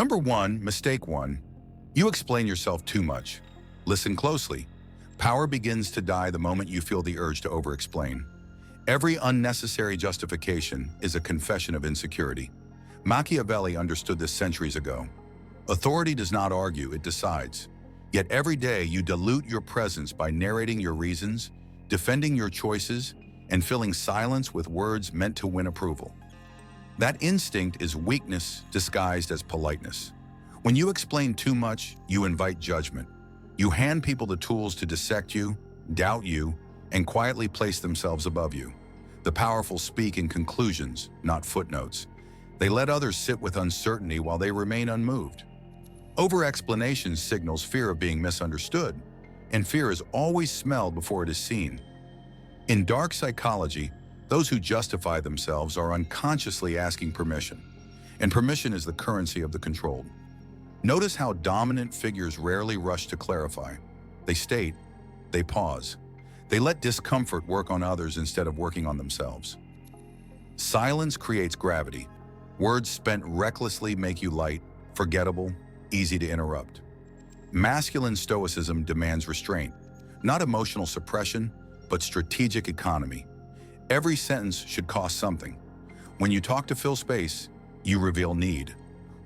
Number 1, mistake 1. You explain yourself too much. Listen closely. Power begins to die the moment you feel the urge to over-explain. Every unnecessary justification is a confession of insecurity. Machiavelli understood this centuries ago. Authority does not argue, it decides. Yet every day you dilute your presence by narrating your reasons, defending your choices, and filling silence with words meant to win approval. That instinct is weakness disguised as politeness. When you explain too much, you invite judgment. You hand people the tools to dissect you, doubt you, and quietly place themselves above you. The powerful speak in conclusions, not footnotes. They let others sit with uncertainty while they remain unmoved. Over-explanation signals fear of being misunderstood, and fear is always smelled before it is seen. In dark psychology, those who justify themselves are unconsciously asking permission, and permission is the currency of the controlled. Notice how dominant figures rarely rush to clarify. They state, they pause. They let discomfort work on others instead of working on themselves. Silence creates gravity. Words spent recklessly make you light, forgettable, easy to interrupt. Masculine stoicism demands restraint, not emotional suppression, but strategic economy. Every sentence should cost something. When you talk to fill space, you reveal need.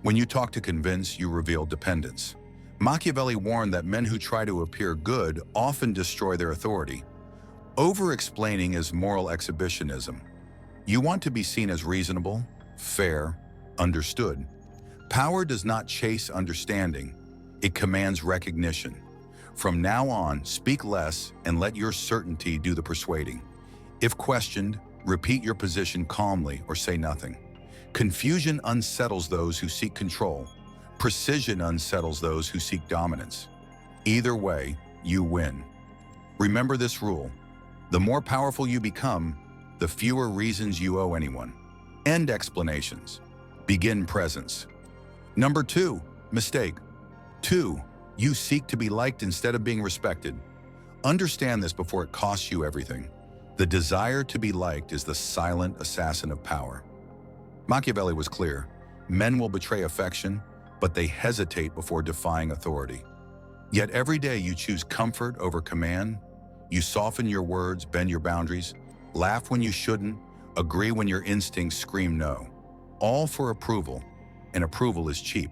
When you talk to convince, you reveal dependence. Machiavelli warned that men who try to appear good often destroy their authority. Over-explaining is moral exhibitionism. You want to be seen as reasonable, fair, understood. Power does not chase understanding. It commands recognition. From now on, speak less and let your certainty do the persuading. If questioned, repeat your position calmly or say nothing. Confusion unsettles those who seek control. Precision unsettles those who seek dominance. Either way, you win. Remember this rule. The more powerful you become, the fewer reasons you owe anyone. End explanations. Begin presence. Number 2, mistake. 2, you seek to be liked instead of being respected. Understand this before it costs you everything. The desire to be liked is the silent assassin of power. Machiavelli was clear. Men will betray affection, but they hesitate before defying authority. Yet every day you choose comfort over command. You soften your words, bend your boundaries, laugh when you shouldn't, agree when your instincts scream no. All for approval, and approval is cheap.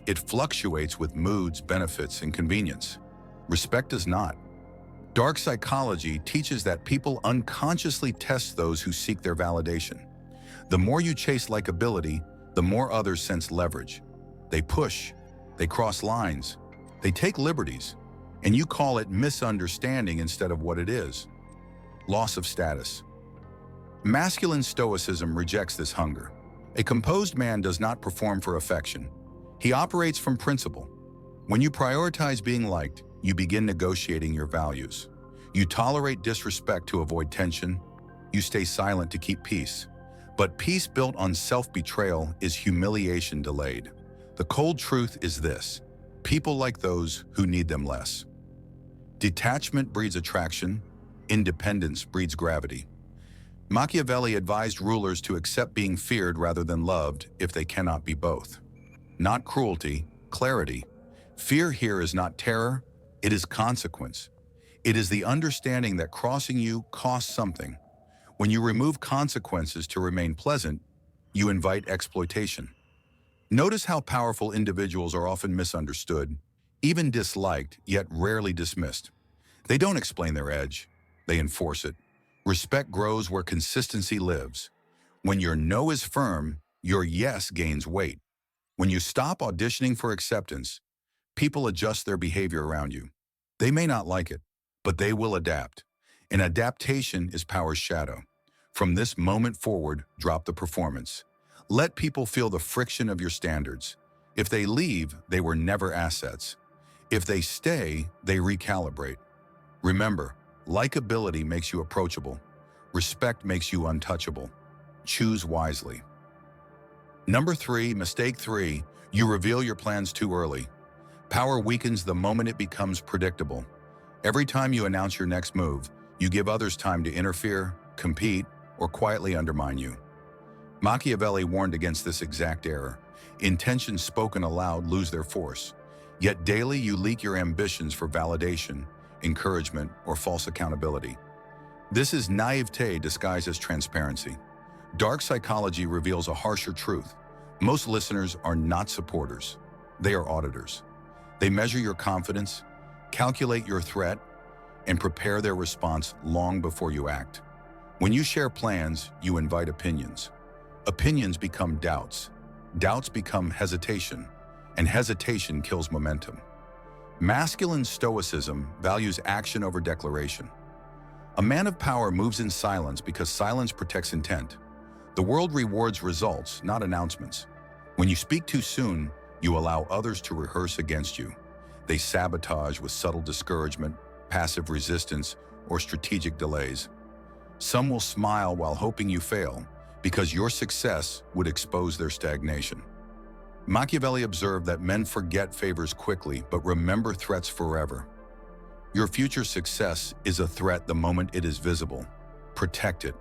It fluctuates with moods, benefits, and convenience. Respect does not. Dark psychology teaches that people unconsciously test those who seek their validation. The more you chase likability, the more others sense leverage. They push, they cross lines, they take liberties, and you call it misunderstanding instead of what it is. Loss of status. Masculine stoicism rejects this hunger. A composed man does not perform for affection. He operates from principle. When you prioritize being liked, you begin negotiating your values. You tolerate disrespect to avoid tension. You stay silent to keep peace. But peace built on self-betrayal is humiliation delayed. The cold truth is this: people like those who need them less. Detachment breeds attraction. Independence breeds gravity. Machiavelli advised rulers to accept being feared rather than loved if they cannot be both. Not cruelty, clarity. Fear here is not terror, it is consequence. It is the understanding that crossing you costs something. When you remove consequences to remain pleasant, you invite exploitation. Notice how powerful individuals are often misunderstood, even disliked, yet rarely dismissed. They don't explain their edge, they enforce it. Respect grows where consistency lives. When your no is firm, your yes gains weight. When you stop auditioning for acceptance, people adjust their behavior around you. They may not like it, but they will adapt. And adaptation is power's shadow. From this moment forward, drop the performance. Let people feel the friction of your standards. If they leave, they were never assets. If they stay, they recalibrate. Remember, likability makes you approachable. Respect makes you untouchable. Choose wisely. Number 3, mistake 3, you reveal your plans too early. Power weakens the moment it becomes predictable. Every time you announce your next move, you give others time to interfere, compete, or quietly undermine you. Machiavelli warned against this exact error. Intentions spoken aloud lose their force. Yet daily you leak your ambitions for validation, encouragement, or false accountability. This is naivete disguised as transparency. Dark psychology reveals a harsher truth. Most listeners are not supporters. They are auditors. They measure your confidence, calculate your threat, and prepare their response long before you act. When you share plans, you invite opinions. Opinions become doubts. Doubts become hesitation, and hesitation kills momentum. Masculine stoicism values action over declaration. A man of power moves in silence because silence protects intent. The world rewards results, not announcements. When you speak too soon, you allow others to rehearse against you. They sabotage with subtle discouragement, passive resistance, or strategic delays. Some will smile while hoping you fail, because your success would expose their stagnation. Machiavelli observed that men forget favors quickly but remember threats forever. Your future success is a threat the moment it is visible. Protect it.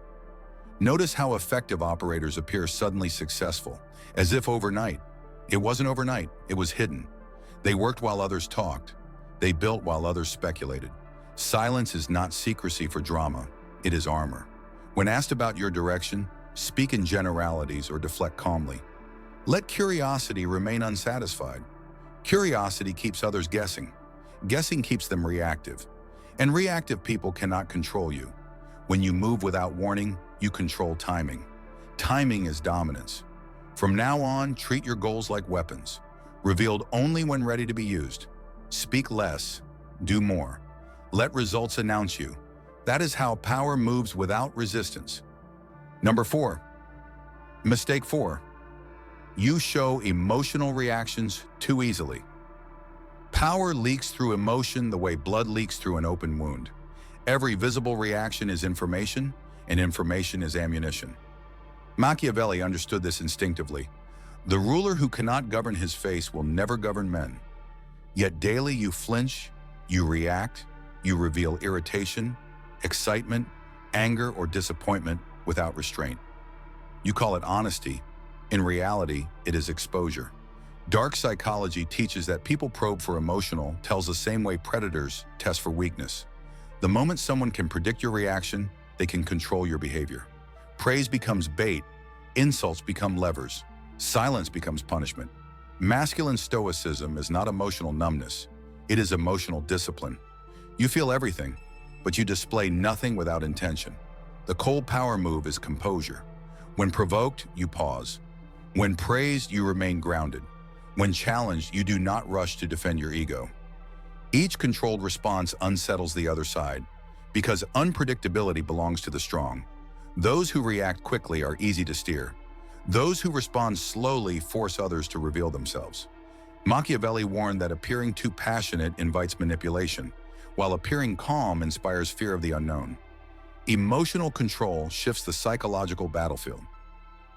Notice how effective operators appear suddenly successful, as if overnight. It wasn't overnight, it was hidden. They worked while others talked. They built while others speculated. Silence is not secrecy for drama, it is armor. When asked about your direction, speak in generalities or deflect calmly. Let curiosity remain unsatisfied. Curiosity keeps others guessing. Guessing keeps them reactive. And reactive people cannot control you. When you move without warning, you control timing. Timing is dominance. From now on, treat your goals like weapons, revealed only when ready to be used. Speak less, do more. Let results announce you. That is how power moves without resistance. Number 4. Mistake 4. You show emotional reactions too easily. Power leaks through emotion the way blood leaks through an open wound. Every visible reaction is information, and information is ammunition. Machiavelli understood this instinctively. The ruler who cannot govern his face will never govern men. Yet daily you flinch, you react, you reveal irritation, excitement, anger, or disappointment without restraint. You call it honesty. In reality, it is exposure. Dark psychology teaches that people probe for emotional tells the same way predators test for weakness. The moment someone can predict your reaction, they can control your behavior. Praise becomes bait, insults become levers, silence becomes punishment. Masculine stoicism is not emotional numbness, it is emotional discipline. You feel everything, but you display nothing without intention. The cold power move is composure. When provoked, you pause. When praised, you remain grounded. When challenged, you do not rush to defend your ego. Each controlled response unsettles the other side, because unpredictability belongs to the strong. Those who react quickly are easy to steer. Those who respond slowly force others to reveal themselves. Machiavelli warned that appearing too passionate invites manipulation, while appearing calm inspires fear of the unknown. Emotional control shifts the psychological battlefield.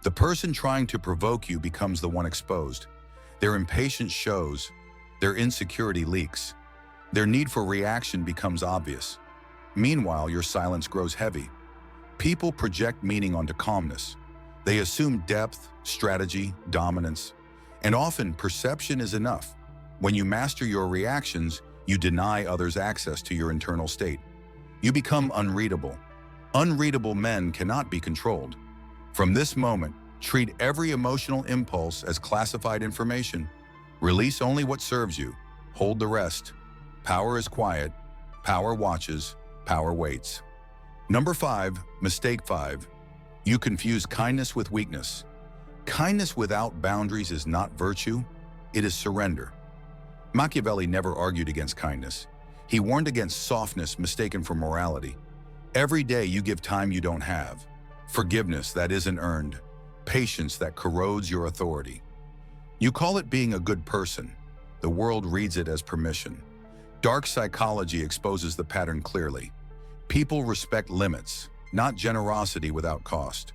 The person trying to provoke you becomes the one exposed. Their impatience shows, their insecurity leaks. Their need for reaction becomes obvious. Meanwhile, your silence grows heavy. People project meaning onto calmness. They assume depth, strategy, dominance, and often perception is enough. When you master your reactions, you deny others access to your internal state. You become unreadable. Unreadable men cannot be controlled. From this moment, treat every emotional impulse as classified information. Release only what serves you. Hold the rest. Power is quiet. Power watches. Power waits. Number 5, mistake 5. You confuse kindness with weakness. Kindness without boundaries is not virtue, it is surrender. Machiavelli never argued against kindness. He warned against softness mistaken for morality. Every day you give time you don't have, forgiveness that isn't earned, patience that corrodes your authority. You call it being a good person. The world reads it as permission. Dark psychology exposes the pattern clearly. People respect limits, not generosity without cost.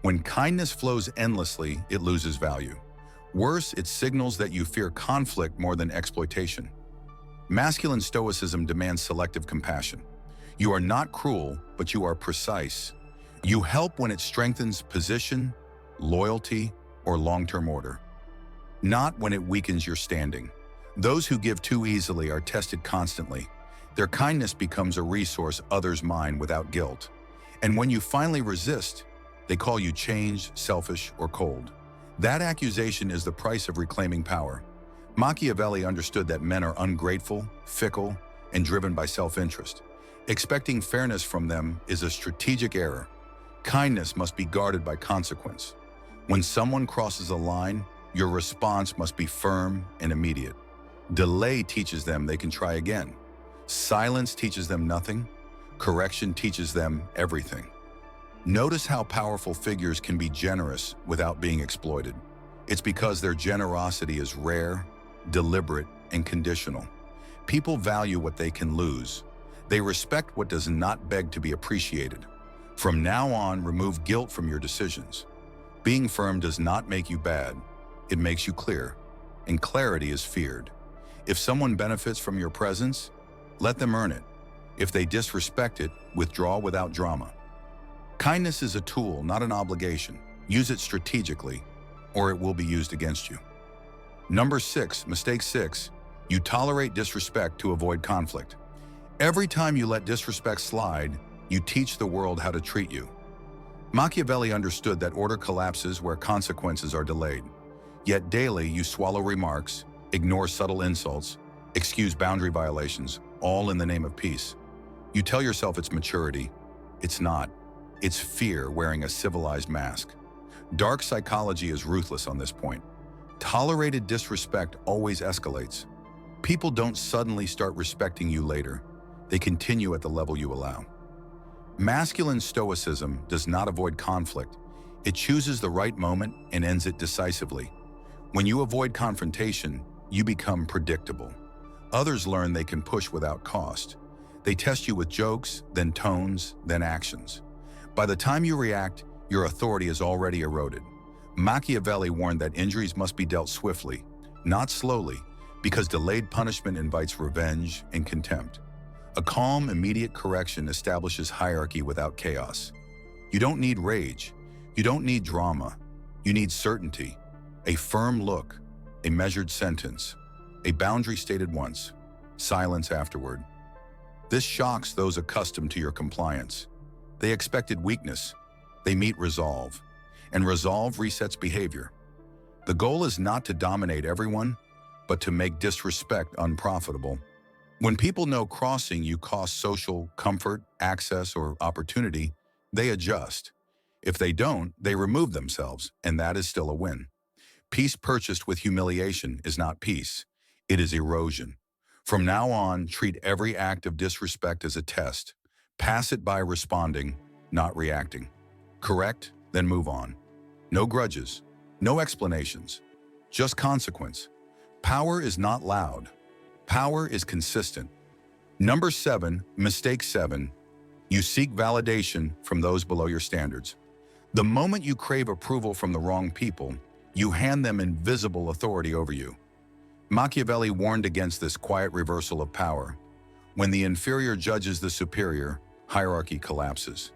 When kindness flows endlessly, it loses value. Worse, it signals that you fear conflict more than exploitation. Masculine stoicism demands selective compassion. You are not cruel, but you are precise. You help when it strengthens position, loyalty, or long-term order. Not when it weakens your standing. Those who give too easily are tested constantly. Their kindness becomes a resource others mine without guilt. And when you finally resist, they call you changed, selfish, or cold. That accusation is the price of reclaiming power. Machiavelli understood that men are ungrateful, fickle, and driven by self-interest. Expecting fairness from them is a strategic error. Kindness must be guarded by consequence. When someone crosses a line, your response must be firm and immediate. Delay teaches them they can try again. Silence teaches them nothing. Correction teaches them everything. Notice how powerful figures can be generous without being exploited. It's because their generosity is rare, deliberate, and conditional. People value what they can lose. They respect what does not beg to be appreciated. From now on, remove guilt from your decisions. Being firm does not make you bad. It makes you clear, and clarity is feared. If someone benefits from your presence, let them earn it. If they disrespect it, withdraw without drama. Kindness is a tool, not an obligation. Use it strategically, or it will be used against you. Number 6, mistake 6, you tolerate disrespect to avoid conflict. Every time you let disrespect slide, you teach the world how to treat you. Machiavelli understood that order collapses where consequences are delayed. Yet daily you swallow remarks, ignore subtle insults, excuse boundary violations, all in the name of peace. You tell yourself it's maturity. It's not. It's fear wearing a civilized mask. Dark psychology is ruthless on this point. Tolerated disrespect always escalates. People don't suddenly start respecting you later. They continue at the level you allow. Masculine stoicism does not avoid conflict. It chooses the right moment and ends it decisively. When you avoid confrontation, you become predictable. Others learn they can push without cost. They test you with jokes, then tones, then actions. By the time you react, your authority is already eroded. Machiavelli warned that injuries must be dealt swiftly, not slowly, because delayed punishment invites revenge and contempt. A calm, immediate correction establishes hierarchy without chaos. You don't need rage. You don't need drama. You need certainty, a firm look, a measured sentence, a boundary stated once, silence afterward. This shocks those accustomed to your compliance. They expected weakness. They meet resolve, and resolve resets behavior. The goal is not to dominate everyone, but to make disrespect unprofitable. When people know crossing you costs social comfort, access, or opportunity, they adjust. If they don't, they remove themselves, and that is still a win. Peace purchased with humiliation is not peace. It is erosion. From now on, treat every act of disrespect as a test. Pass it by responding, not reacting. Correct, then move on. No grudges, no explanations, just consequence. Power is not loud. Power is consistent. Number 7, mistake 7, you seek validation from those below your standards. The moment you crave approval from the wrong people, you hand them invisible authority over you. Machiavelli warned against this quiet reversal of power. When the inferior judges the superior, hierarchy collapses.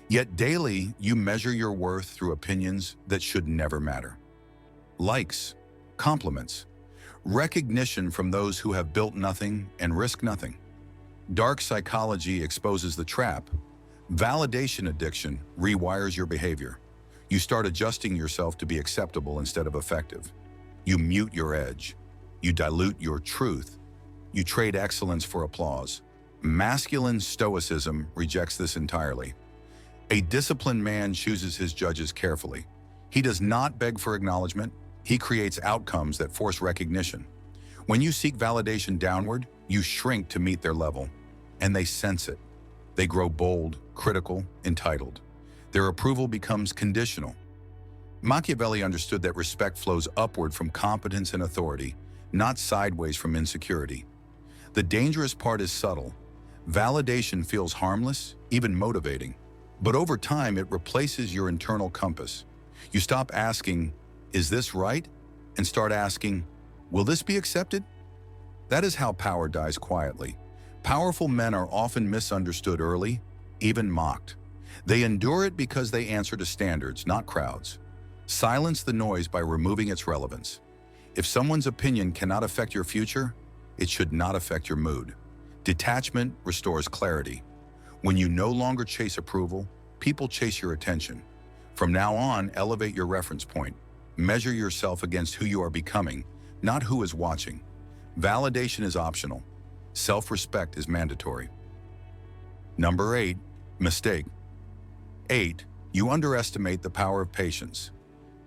Yet daily, you measure your worth through opinions that should never matter. Likes, compliments, recognition from those who have built nothing and risk nothing. Dark psychology exposes the trap. Validation addiction rewires your behavior. You start adjusting yourself to be acceptable instead of effective. You mute your edge. You dilute your truth. You trade excellence for applause. Masculine stoicism rejects this entirely. A disciplined man chooses his judges carefully. He does not beg for acknowledgement. He creates outcomes that force recognition. When you seek validation downward, you shrink to meet their level, and they sense it. They grow bold, critical, entitled. Their approval becomes conditional. Machiavelli understood that respect flows upward from competence and authority, not sideways from insecurity. The dangerous part is subtle. Validation feels harmless, even motivating. But over time, it replaces your internal compass. You stop asking, "Is this right?" and start asking, "Will this be accepted?" That is how power dies quietly. Powerful men are often misunderstood early, even mocked. They endure it because they answer to standards, not crowds. Silence the noise by removing its relevance. If someone's opinion cannot affect your future, it should not affect your mood. Detachment restores clarity. When you no longer chase approval, people chase your attention. From now on, elevate your reference point. Measure yourself against who you are becoming, not who is watching. Validation is optional. Self-respect is mandatory. Number 8, mistake. 8, you underestimate the power of patience.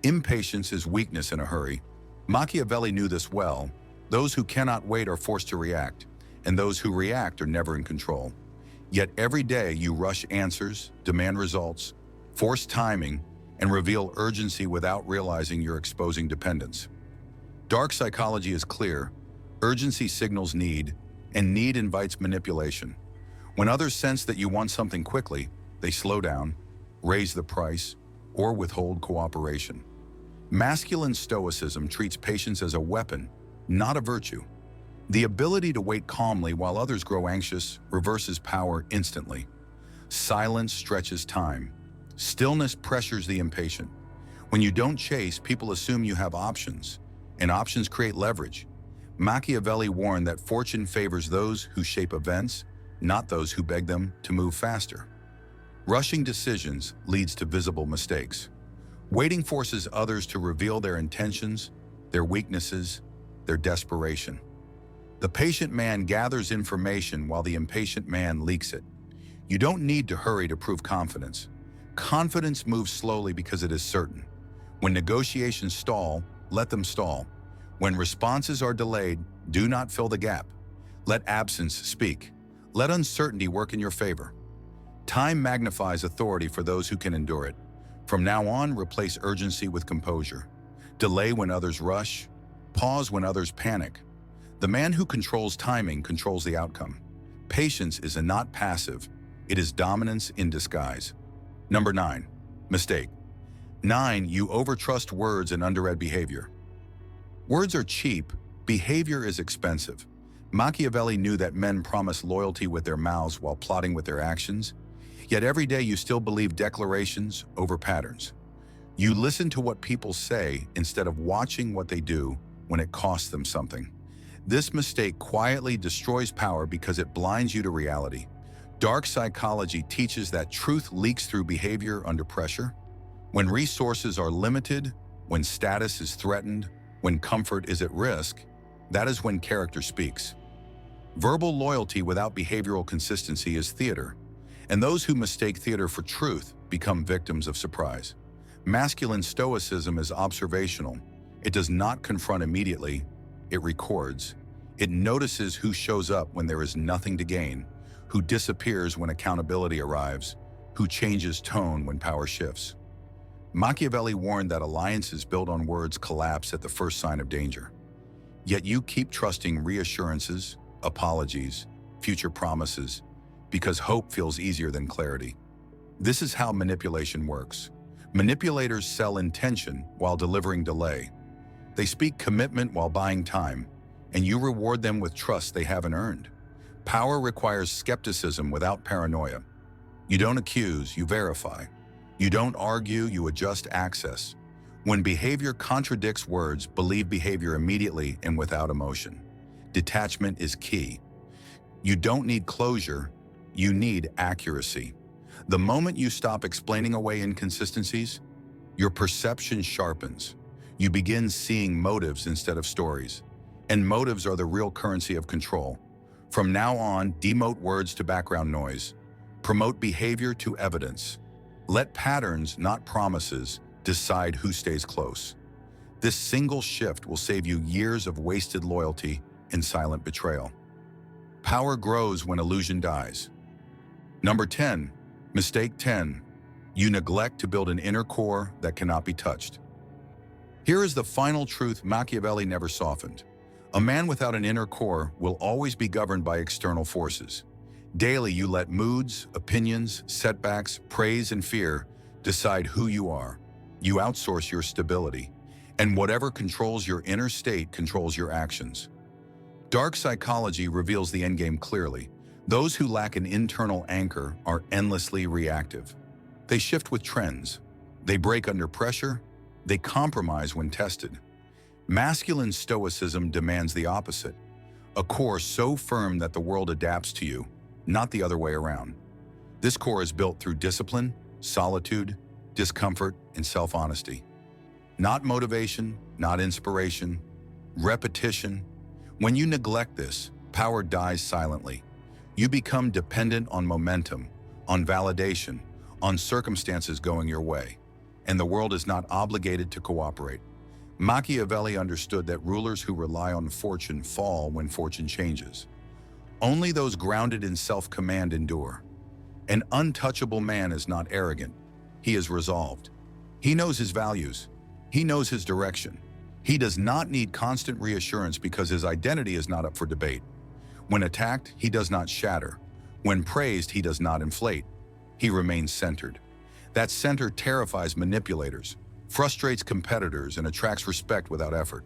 Impatience is weakness in a hurry. Machiavelli knew this well. Those who cannot wait are forced to react, and those who react are never in control. Yet every day you rush answers, demand results, force timing, and reveal urgency without realizing you're exposing dependence. Dark psychology is clear. Urgency signals need, and need invites manipulation. When others sense that you want something quickly, they slow down, raise the price, or withhold cooperation. Masculine stoicism treats patience as a weapon, not a virtue. The ability to wait calmly while others grow anxious reverses power instantly. Silence stretches time. Stillness pressures the impatient. When you don't chase, people assume you have options, and options create leverage. Machiavelli warned that fortune favors those who shape events, not those who beg them to move faster. Rushing decisions leads to visible mistakes. Waiting forces others to reveal their intentions, their weaknesses, their desperation. The patient man gathers information while the impatient man leaks it. You don't need to hurry to prove confidence. Confidence moves slowly because it is certain. When negotiations stall, let them stall. When responses are delayed, do not fill the gap. Let absence speak. Let uncertainty work in your favor. Time magnifies authority for those who can endure it. From now on, replace urgency with composure. Delay when others rush. Pause when others panic. The man who controls timing controls the outcome. Patience is not passive. It is dominance in disguise. Number 9, mistake. 9, you overtrust words and underread behavior. Words are cheap, behavior is expensive. Machiavelli knew that men promise loyalty with their mouths while plotting with their actions. Yet every day you still believe declarations over patterns. You listen to what people say instead of watching what they do when it costs them something. This mistake quietly destroys power because it blinds you to reality. Dark psychology teaches that truth leaks through behavior under pressure. When resources are limited, when status is threatened, when comfort is at risk, that is when character speaks. Verbal loyalty without behavioral consistency is theater, and those who mistake theater for truth become victims of surprise. Masculine stoicism is observational. It does not confront immediately, it records. It notices who shows up when there is nothing to gain, who disappears when accountability arrives, who changes tone when power shifts. Machiavelli warned that alliances built on words collapse at the first sign of danger. Yet you keep trusting reassurances, apologies, future promises, because hope feels easier than clarity. This is how manipulation works. Manipulators sell intention while delivering delay. They speak commitment while buying time, and you reward them with trust they haven't earned. Power requires skepticism without paranoia. You don't accuse, you verify. You don't argue, you adjust access. When behavior contradicts words, believe behavior immediately and without emotion. Detachment is key. You don't need closure, you need accuracy. The moment you stop explaining away inconsistencies, your perception sharpens. You begin seeing motives instead of stories. And motives are the real currency of control. From now on, demote words to background noise. Promote behavior to evidence. Let patterns, not promises, decide who stays close. This single shift will save you years of wasted loyalty and silent betrayal. Power grows when illusion dies. Number 10, mistake 10. You neglect to build an inner core that cannot be touched. Here is the final truth Machiavelli never softened. A man without an inner core will always be governed by external forces. Daily, you let moods, opinions, setbacks, praise, and fear decide who you are. You outsource your stability, and whatever controls your inner state controls your actions. Dark psychology reveals the endgame clearly. Those who lack an internal anchor are endlessly reactive. They shift with trends. They break under pressure. They compromise when tested. Masculine stoicism demands the opposite, a core so firm that the world adapts to you, not the other way around. This core is built through discipline, solitude, discomfort, and self-honesty. Not motivation, not inspiration, repetition. When you neglect this, power dies silently. You become dependent on momentum, on validation, on circumstances going your way, and the world is not obligated to cooperate. Machiavelli understood that rulers who rely on fortune fall when fortune changes. Only those grounded in self-command endure. An untouchable man is not arrogant. He is resolved. He knows his values. He knows his direction. He does not need constant reassurance because his identity is not up for debate. When attacked, he does not shatter. When praised, he does not inflate. He remains centered. That center terrifies manipulators, frustrates competitors, and attracts respect without effort.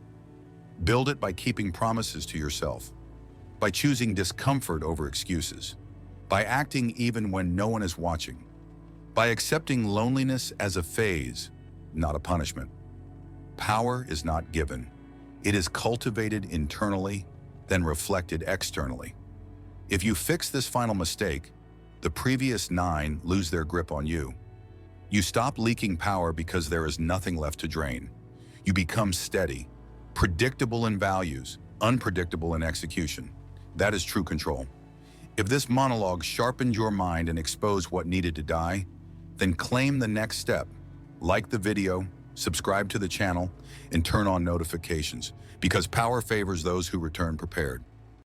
Build it by keeping promises to yourself, by choosing discomfort over excuses, by acting even when no one is watching, by accepting loneliness as a phase, not a punishment. Power is not given. It is cultivated internally, then reflected externally. If you fix this final mistake, the previous 9 lose their grip on you. You stop leaking power because there is nothing left to drain. You become steady, predictable in values, unpredictable in execution. That is true control. If this monologue sharpened your mind and exposed what needed to die, then claim the next step. Like the video, subscribe to the channel, and turn on notifications, because power favors those who return prepared.